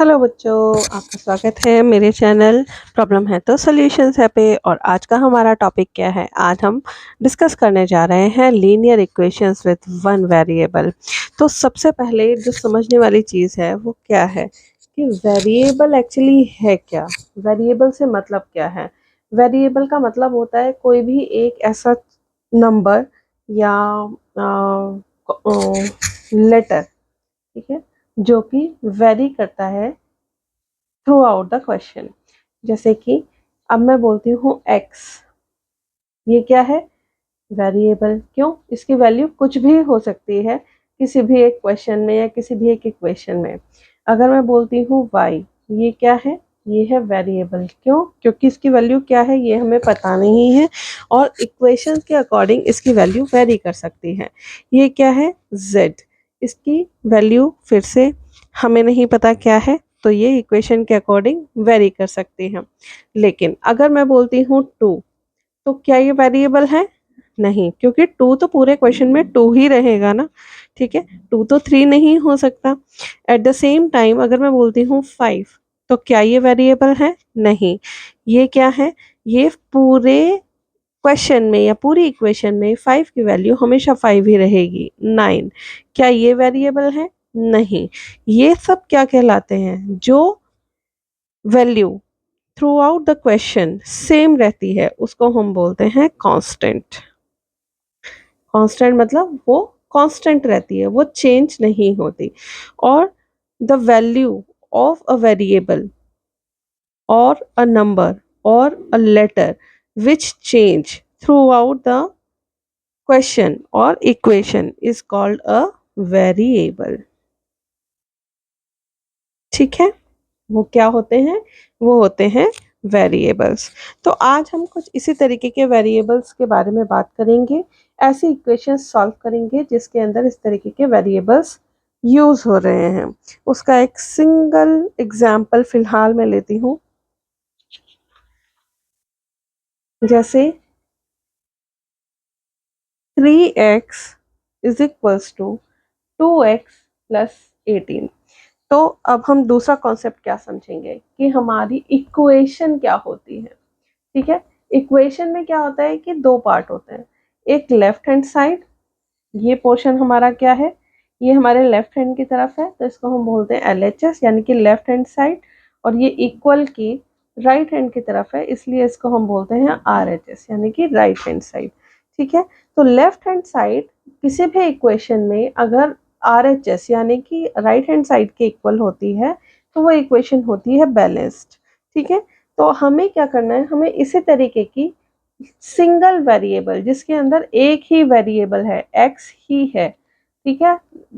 Hello बच्चों, आपका स्वागत है मेरे चैनल प्रॉब्लम है तो सॉल्यूशंस है पे। और आज का हमारा टॉपिक क्या है? आज हम डिस्कस करने जा रहे हैं linear equations with one variable. तो सबसे पहले जो समझने वाली चीज़ है वो क्या है कि वेरिएबल एक्चुअली है क्या। वेरिएबल से मतलब क्या है? वेरिएबल का मतलब होता है कोई भी एक ऐसा नंबर या लेटर, ठीक है, जो कि वेरी करता है थ्रू आउट द क्वेश्चन। जैसे कि अब मैं बोलती हूँ एक्स, ये क्या है? वेरिएबल। क्यों? इसकी वैल्यू कुछ भी हो सकती है किसी भी एक क्वेश्चन में या किसी भी एक इक्वेशन में। अगर मैं बोलती हूँ वाई, ये क्या है? ये है वेरिएबल। क्यों? क्योंकि इसकी वैल्यू क्या है ये हमें पता नहीं है और इक्वेशन के अकॉर्डिंग इसकी वैल्यू वेरी कर सकती है। ये क्या है? जेड, इसकी वैल्यू फिर से हमें नहीं पता क्या है, तो ये इक्वेशन के अकॉर्डिंग वेरी कर सकती है। लेकिन अगर मैं बोलती हूँ टू, तो क्या ये वेरिएबल है? नहीं, क्योंकि टू तो पूरे क्वेश्चन में टू ही रहेगा ना, ठीक है, टू तो थ्री नहीं हो सकता। एट द सेम टाइम अगर मैं बोलती हूँ फाइव, तो क्या ये वेरिएबल है? नहीं। ये क्या है? ये पूरे क्वेश्चन में या पूरी इक्वेशन में फाइव की वैल्यू हमेशा फाइव ही रहेगी। नाइन, क्या ये वेरिएबल है? नहीं। ये सब क्या कहलाते हैं? जो value through out the question same रहती है उसको हम बोलते हैं कांस्टेंट। कांस्टेंट मतलब वो कांस्टेंट रहती है, वो चेंज नहीं होती। और the value of a variable or a number or a letter which change throughout the question or equation is called a variable. ठीक है, वो क्या होते हैं? वो होते हैं वेरिएबल्स। तो आज हम कुछ इसी तरीके के वेरिएबल्स के बारे में बात करेंगे। ऐसी इक्वेशंस सॉल्व करेंगे जिसके अंदर इस तरीके के वेरिएबल्स यूज हो रहे हैं। उसका एक सिंगल एग्जाम्पल फिलहाल मैं लेती हूँ। जैसे 3x is equals to 2x plus 18। तो अब हम दूसरा कॉन्सेप्ट क्या समझेंगे कि हमारी इक्वेशन क्या होती है। ठीक है, इक्वेशन में क्या होता है कि दो पार्ट होते हैं। एक लेफ्ट हैंड साइड, ये पोर्शन हमारा क्या है? ये हमारे लेफ्ट हैंड की तरफ है, तो इसको हम बोलते हैं LHS यानी कि लेफ्ट हैंड साइड। और ये इक्वल की राइट हैंड की तरफ है, इसलिए इसको हम बोलते हैं RHS यानी कि राइट हैंड साइड। ठीक है, तो लेफ्ट हैंड साइड किसी भी इक्वेशन में अगर RHS यानी कि राइट हैंड साइड के इक्वल होती है तो वो इक्वेशन होती है बैलेंस्ड। ठीक है, तो हमें क्या करना है? हमें इसी तरीके की सिंगल वेरिएबल जिसके अंदर एक ही वेरिएबल है, x ही है, ठीक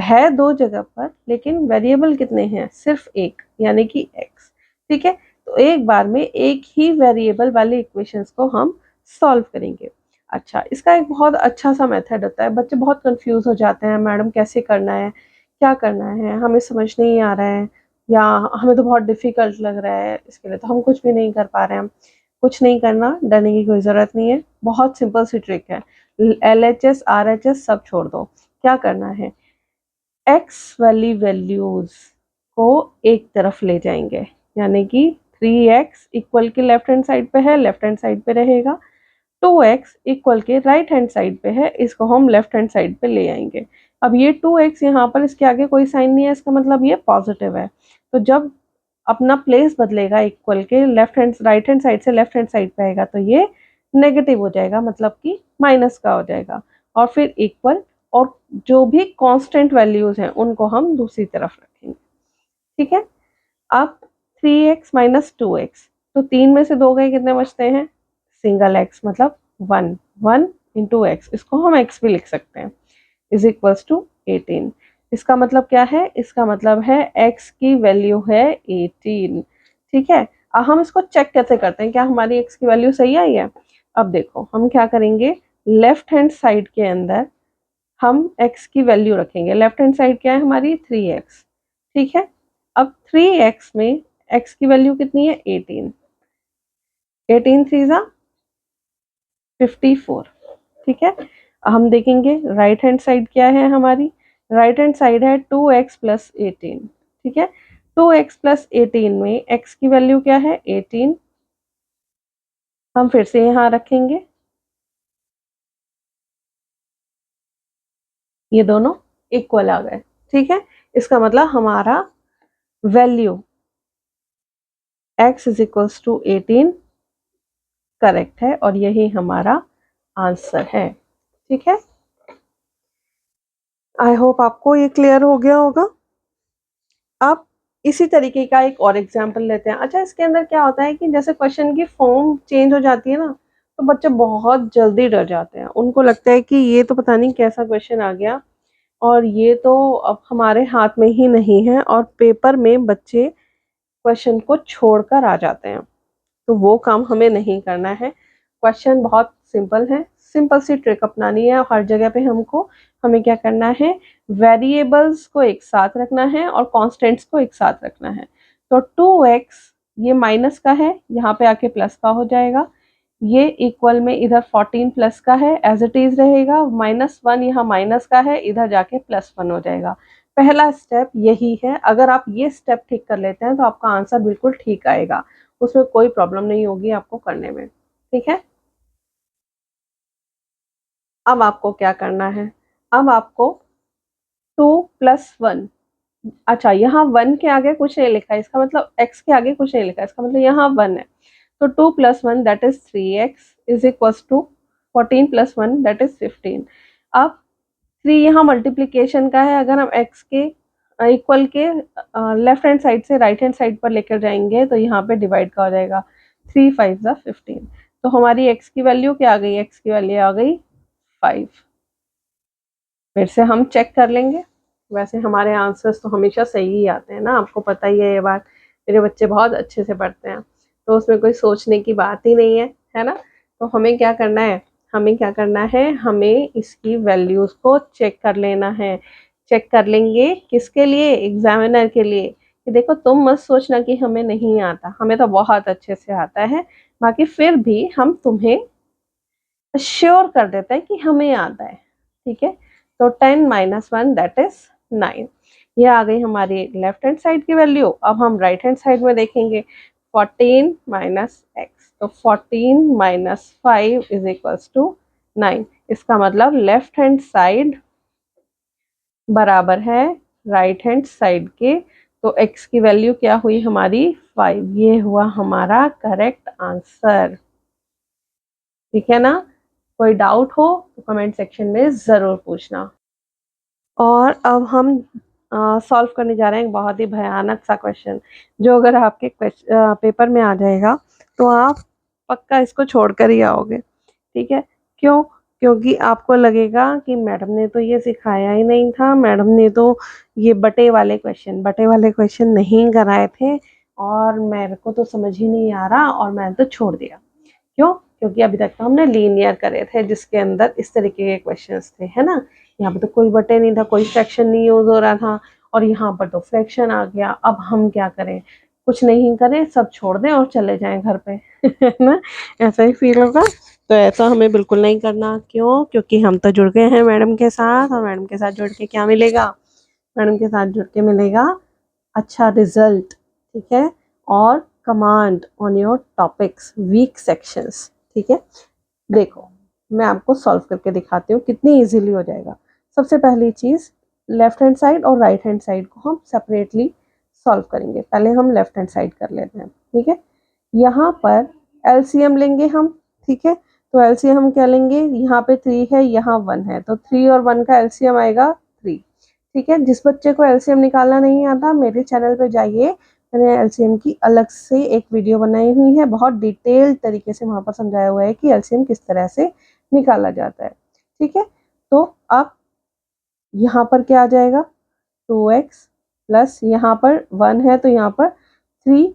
है दो जगह पर लेकिन वेरिएबल कितने हैं? सिर्फ एक, यानी कि x। ठीक है, तो एक बार में एक ही वेरिएबल वाले इक्वेशंस को हम सॉल्व करेंगे। अच्छा, इसका एक बहुत अच्छा सा मेथड होता है। बच्चे बहुत कंफ्यूज हो जाते हैं, मैडम कैसे करना है, क्या करना है, हमें समझ नहीं आ रहा है, या हमें तो बहुत डिफिकल्ट लग रहा है, इसके लिए तो हम कुछ भी नहीं कर पा रहे हैं। कुछ नहीं करना, डरने की कोई ज़रूरत नहीं है, बहुत सिंपल सी ट्रिक है। LHS RHS सब छोड़ दो। क्या करना है? एक्स वाली वैल्यूज को एक तरफ ले जाएंगे, यानी कि 3x इक्वल के लेफ्ट हैंड साइड पे है, लेफ्ट हैंड साइड पे रहेगा। 2x इक्वल के राइट हैंड साइड पे है, इसको हम लेफ्ट हैंड साइड पे ले आएंगे। अब ये 2x यहाँ पर, इसके आगे कोई साइन नहीं है, इसका मतलब ये पॉजिटिव है। तो जब अपना प्लेस बदलेगा इक्वल के left hand right hand side से लेफ्ट हैंड साइड पे आएगा तो ये नेगेटिव हो जाएगा, मतलब कि माइनस का हो जाएगा। और फिर इक्वल, और जो भी कांस्टेंट वैल्यूज हैं उनको हम दूसरी तरफ रखेंगे। ठीक है, अब 3x माइनस 2x, तो तीन में से दो गए, कितने बचते हैं? सिंगल x मतलब 1, 1 इंटू एक्स, इसको हम x भी लिख सकते हैं, इज इक्वल्स टू 18। इसका मतलब क्या है? इसका मतलब है x की वैल्यू है 18। ठीक है, अब हम इसको चेक कैसे करते हैं क्या हमारी x की वैल्यू सही आई है? अब देखो हम क्या करेंगे, लेफ्ट हैंड साइड के अंदर हम x की वैल्यू रखेंगे। लेफ्ट हैंड साइड क्या है हमारी? 3x। ठीक है, अब 3x में x की वैल्यू कितनी है? 18। 18 थ्री ज़ा 54। ठीक है, हम देखेंगे राइट हैंड साइड क्या है हमारी? राइट हैंड साइड है 2x प्लस 18। ठीक है, 2x प्लस 18 में x की वैल्यू क्या है 18, हम फिर से यहाँ रखेंगे, ये दोनों इक्वल आ गए। ठीक है, इसका मतलब हमारा value x is equals to 18 correct है और यही हमारा आंसर है। ठीक है, आई होप आपको ये क्लियर हो गया होगा। अब इसी तरीके का एक और एग्जाम्पल लेते हैं। अच्छा, इसके अंदर क्या होता है कि जैसे क्वेश्चन की फॉर्म चेंज हो जाती है ना, तो बच्चे बहुत जल्दी डर जाते हैं। उनको लगता है कि ये तो पता नहीं कैसा क्वेश्चन आ गया और ये तो अब हमारे हाथ में ही नहीं है, और पेपर में बच्चे क्वेश्चन को छोड़कर आ जाते हैं। तो वो काम हमें नहीं करना है। क्वेश्चन बहुत सिंपल है, सिंपल सी ट्रिक अपनानी है। हर जगह पे हमें क्या करना है, वेरिएबल्स को एक साथ रखना है और कांस्टेंट्स को एक साथ रखना है। तो 2x ये माइनस का है, यहाँ पे आके प्लस का हो जाएगा। ये इक्वल में इधर 14 प्लस का है, एज इट इज रहेगा। -1 यहाँ माइनस का है, इधर जाके +1 हो जाएगा। पहला स्टेप यही है। अगर आप ये स्टेप ठीक कर लेते हैं तो आपका आंसर बिल्कुल ठीक आएगा, उसमें कोई प्रॉब्लम नहीं होगी आपको करने में। ठीक है, अब आपको क्या करना है, अब आपको 2 + 1, अच्छा यहाँ 1 के आगे कुछ नहीं लिखा है, इसका मतलब x के आगे कुछ नहीं लिखा है, इसका मतलब यहाँ 1 है। तो 2 + 1 that is 3x is equals to 14 + 1 that is 15। अब 3 यहाँ मल्टीप्लीकेशन का है, अगर हम x के इक्वल के लेफ्ट हैंड साइड से राइट हैंड साइड पर लेकर जाएंगे तो यहाँ पे डिवाइड का हो जाएगा। 3 5 = 15। तो हमारी x की वैल्यू क्या आ गई, x की वैल्यू आ गई 5। फिर से हम चेक कर लेंगे। वैसे हमारे आंसर्स तो हमेशा सही ही आते हैं ना, आपको पता ही है ये बात। मेरे बच्चे बहुत अच्छे से पढ़ते हैं, तो उसमें कोई सोचने की बात ही नहीं है ना। तो हमें क्या करना है, हमें इसकी वैल्यूज को चेक कर लेना है। चेक कर लेंगे किसके लिए, एग्जामिनर के लिए। कि देखो तुम मत सोचना कि हमें नहीं आता, हमें तो बहुत अच्छे से आता है। बाकी फिर भी हम तुम्हें श्योर कर देते हैं कि हमें आता है। ठीक है, तो 10 - 1 दैट इज 9। ये आ गई हमारी लेफ्ट हैंड साइड की वैल्यू। अब हम राइट हैंड साइड में देखेंगे, 14 - x, तो 14 - 5 इज इक्वल्स टू 9। इसका मतलब लेफ्ट हैंड साइड बराबर है राइट हैंड साइड के। तो x की वैल्यू क्या हुई हमारी 5, ये हुआ हमारा करेक्ट आंसर। ठीक है ना, कोई डाउट हो तो कमेंट सेक्शन में ज़रूर पूछना। और अब हम सॉल्व करने जा रहे हैं एक बहुत ही भयानक सा क्वेश्चन, जो अगर आपके पेपर में आ जाएगा तो आप पक्का इसको छोड़कर ही आओगे। ठीक है, क्यों? क्योंकि आपको लगेगा कि मैडम ने तो ये सिखाया ही नहीं था, मैडम ने तो ये बटे वाले क्वेश्चन नहीं कराए थे और मेरे को तो समझ ही नहीं आ रहा और मैंने तो छोड़ दिया। क्यों? क्योंकि अभी तक तो हमने लीनियर करे थे जिसके अंदर इस तरीके के क्वेश्चंस थे, है ना। यहाँ पे तो कोई बटे नहीं था, कोई फ्रैक्शन नहीं यूज हो रहा था, और यहाँ पर तो फ्रैक्शन आ गया। अब हम क्या करें, कुछ नहीं करें, सब छोड़ दें और चले जाएं घर पे है ना, ऐसा ही फील होगा। तो ऐसा हमें बिल्कुल नहीं करना। क्यों? क्योंकि हम तो जुड़ गए हैं मैडम के साथ, और मैडम के साथ जुड़ के क्या मिलेगा, मैडम के साथ जुड़ के मिलेगा अच्छा रिजल्ट। ठीक है, और command on your topics weak sections. ठीक है, देखो मैं आपको सॉल्व करके दिखाती हूँ कितनी इजीली हो जाएगा। सबसे पहली चीज, लेफ्ट हैंड साइड और राइट हैंड साइड को हम सेपरेटली सॉल्व करेंगे। पहले हम लेफ्ट हैंड साइड कर लेते हैं। ठीक है, यहाँ पर एलसीएम लेंगे हम। ठीक है, तो एलसीएम हम क्या लेंगे, यहाँ पे 3 है, यहाँ 1 है, तो 3 और 1 का एलसीएम आएगा 3। ठीक है, जिस बच्चे को एलसीएम निकालना नहीं आता मेरे चैनल पे जाइए, मैंने एलसीएम की अलग से एक वीडियो बनाई हुई है, बहुत डिटेल तरीके से वहां पर समझाया हुआ है कि एलसीएम किस तरह से निकाला जाता है। ठीक है, तो अब यहाँ पर क्या आ जाएगा, 2x प्लस यहाँ पर 1 है तो यहाँ पर 3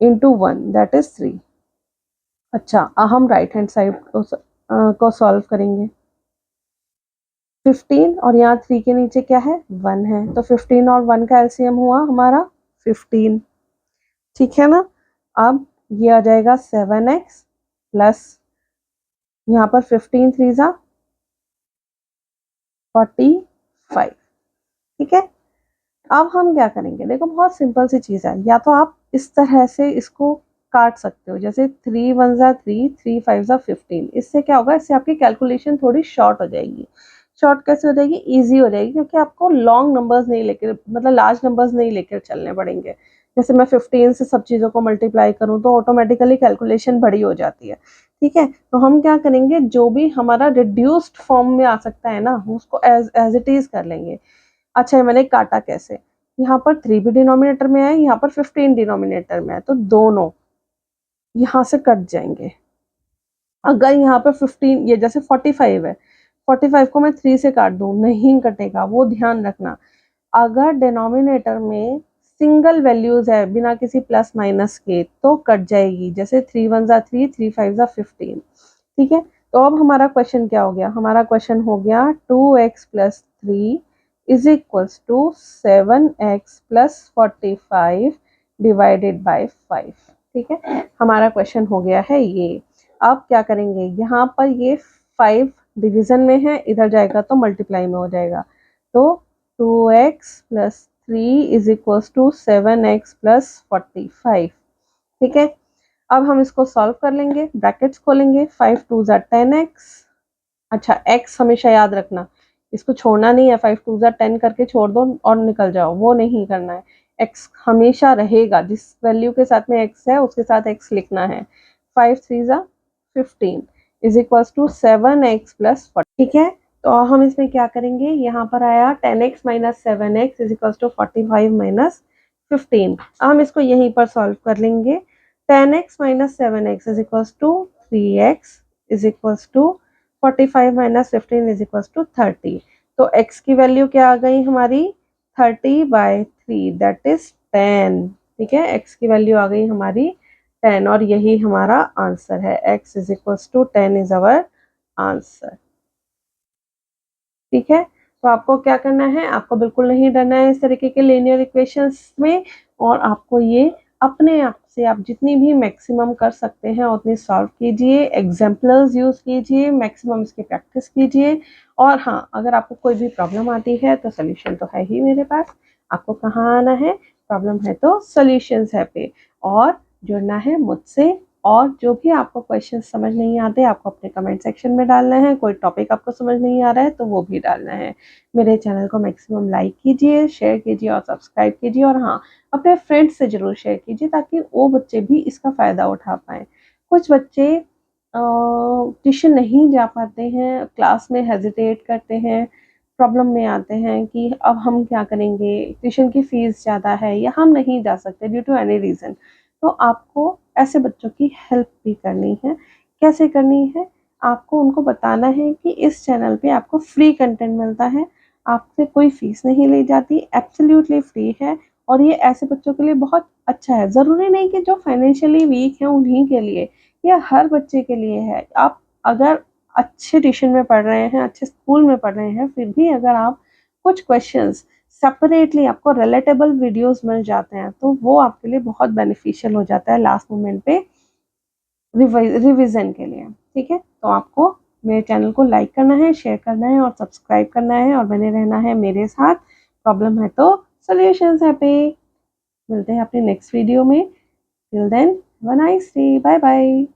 × 1 दैट इज 3। अच्छा, अब हम राइट हैंड साइड को सॉल्व करेंगे। 15 और यहाँ 3 के नीचे क्या है, 1 है, तो 15 और 1 का एलसीएम हुआ हमारा 15। ठीक है ना, अब ये आ जाएगा 7x प्लस यहाँ पर 15 3 = 45। ठीक है, अब हम क्या करेंगे, देखो बहुत सिंपल सी चीज़ है, या तो आप इस तरह से इसको काट सकते हो, जैसे 3 1 ज़ा 3, 3 5 ज़ा 15। इससे क्या होगा, इससे आपकी कैलकुलेशन थोड़ी शॉर्ट हो जाएगी। शॉर्ट कैसे हो जाएगी, ईज़ी हो जाएगी, क्योंकि आपको लॉन्ग नंबर्स नहीं लेकर, मतलब लार्ज नंबर्स नहीं लेकर चलने पड़ेंगे। जैसे मैं 15 से सब चीज़ों को मल्टीप्लाई करूँ तो ऑटोमेटिकली कैलकुलेशन बड़ी हो जाती है, ठीक है? तो हम क्या करेंगे, जो भी हमारा रिड्यूस्ड फॉर्म में आ सकता है ना, उसको एज़ इट इज़ कर लेंगे। अच्छा, मैंने काटा कैसे, यहाँ पर 3 भी डिनोमिनेटर में है, यहाँ पर 15 डिनोमिनेटर में है, तो दोनों यहाँ से कट जाएंगे। अगर यहाँ पर 15, ये जैसे 45 है, 45 को मैं 3 से काट दूं, नहीं कटेगा, वो ध्यान रखना। अगर डिनोमिनेटर में सिंगल वैल्यूज है बिना किसी प्लस माइनस के तो कट जाएगी, जैसे 3 1 ज़ा 3, 3 5 ज़ा 15, ठीक है? तो अब हमारा क्वेश्चन क्या हो गया, हमारा क्वेश्चन हो गया 2x plus 3 is equals to 7x plus 45 divided by 5, ठीक है? हमारा क्वेश्चन हो गया है ये। अब क्या करेंगे, यहाँ पर ये 5 डिवीजन में है, इधर जाएगा तो मल्टीप्लाई में हो जाएगा, तो 2x plus 3 is equals to 7x plus 45, ठीक है? अब हम इसको सॉल्व कर लेंगे, ब्रैकेट्स खोलेंगे, 5 2 ज़ा 10x। अच्छा, x हमेशा याद रखना, इसको छोड़ना नहीं है, 5 2 ज़ा 10 करके छोड़ दो और निकल जाओ, वो नहीं करना है। x हमेशा रहेगा, जिस वैल्यू के साथ में x है उसके साथ x लिखना है। 5 3 ज़ा 15 is equals to 7x plus 40, ठीक है? तो हम इसमें क्या करेंगे, यहाँ पर आया 10x minus 7x is equals to 45 minus 15। हम इसको यहीं पर सॉल्व कर लेंगे। 10x minus 7x is equals to 3x is equals to 45 minus 15 is equals to 30। तो x की वैल्यू क्या आ गई हमारी, 30/3 दैट इज 10, ठीक है? x की वैल्यू आ गई हमारी 10, और यही हमारा आंसर है, x is equals to 10 is our answer, ठीक है? तो आपको क्या करना है, आपको बिल्कुल नहीं डरना है इस तरीके के लीनियर इक्वेशंस में, और आपको ये अपने आप से आप जितनी भी मैक्सिमम कर सकते हैं उतनी सॉल्व कीजिए, एग्जाम्पल्स यूज़ कीजिए, मैक्सिमम इसकी प्रैक्टिस कीजिए। और हाँ, अगर आपको कोई भी प्रॉब्लम आती है तो सोल्यूशन तो है ही मेरे पास। आपको कहाँ आना है, प्रॉब्लम है तो सॉल्यूशंस है पे, और जुड़ना है मुझसे। और जो भी आपको क्वेश्चन समझ नहीं आते, आपको अपने कमेंट सेक्शन में डालना है। कोई टॉपिक आपको समझ नहीं आ रहा है तो वो भी डालना है। मेरे चैनल को मैक्सिमम लाइक कीजिए, शेयर कीजिए और सब्सक्राइब कीजिए, और हाँ, अपने फ्रेंड्स से ज़रूर शेयर कीजिए ताकि वो बच्चे भी इसका फ़ायदा उठा पाएँ। कुछ बच्चे ट्यूशन नहीं जा पाते हैं, क्लास में हेजिटेट करते हैं, प्रॉब्लम में आते हैं कि अब हम क्या करेंगे, ट्यूशन की फ़ीस ज़्यादा है या हम नहीं जा सकते ड्यू टू एनी रीज़न। तो आपको ऐसे बच्चों की हेल्प भी करनी है। कैसे करनी है? आपको उनको बताना है कि इस चैनल पे आपको फ्री कंटेंट मिलता है, आपसे कोई फ़ीस नहीं ली जाती, एब्सोल्यूटली फ्री है, और ये ऐसे बच्चों के लिए बहुत अच्छा है। ज़रूरी नहीं कि जो फाइनेंशियली वीक हैं उन्हीं के लिए, ये हर बच्चे के लिए है। आप अगर अच्छे ट्यूशन में पढ़ रहे हैं, अच्छे स्कूल में पढ़ रहे हैं, फिर भी अगर आप कुछ क्वेश्चन्स सेपरेटली आपको रिलेटेबल वीडियोस मिल जाते हैं तो वो आपके लिए बहुत बेनिफिशियल हो जाता है लास्ट मोमेंट पे रिवीजन के लिए, ठीक है? तो आपको मेरे चैनल को लाइक करना है, शेयर करना है और सब्सक्राइब करना है, और बने रहना है मेरे साथ। प्रॉब्लम है तो सॉल्यूशंस है पे। मिलते हैं अपने नेक्स्ट वीडियो में। Till then have a nice day, bye bye.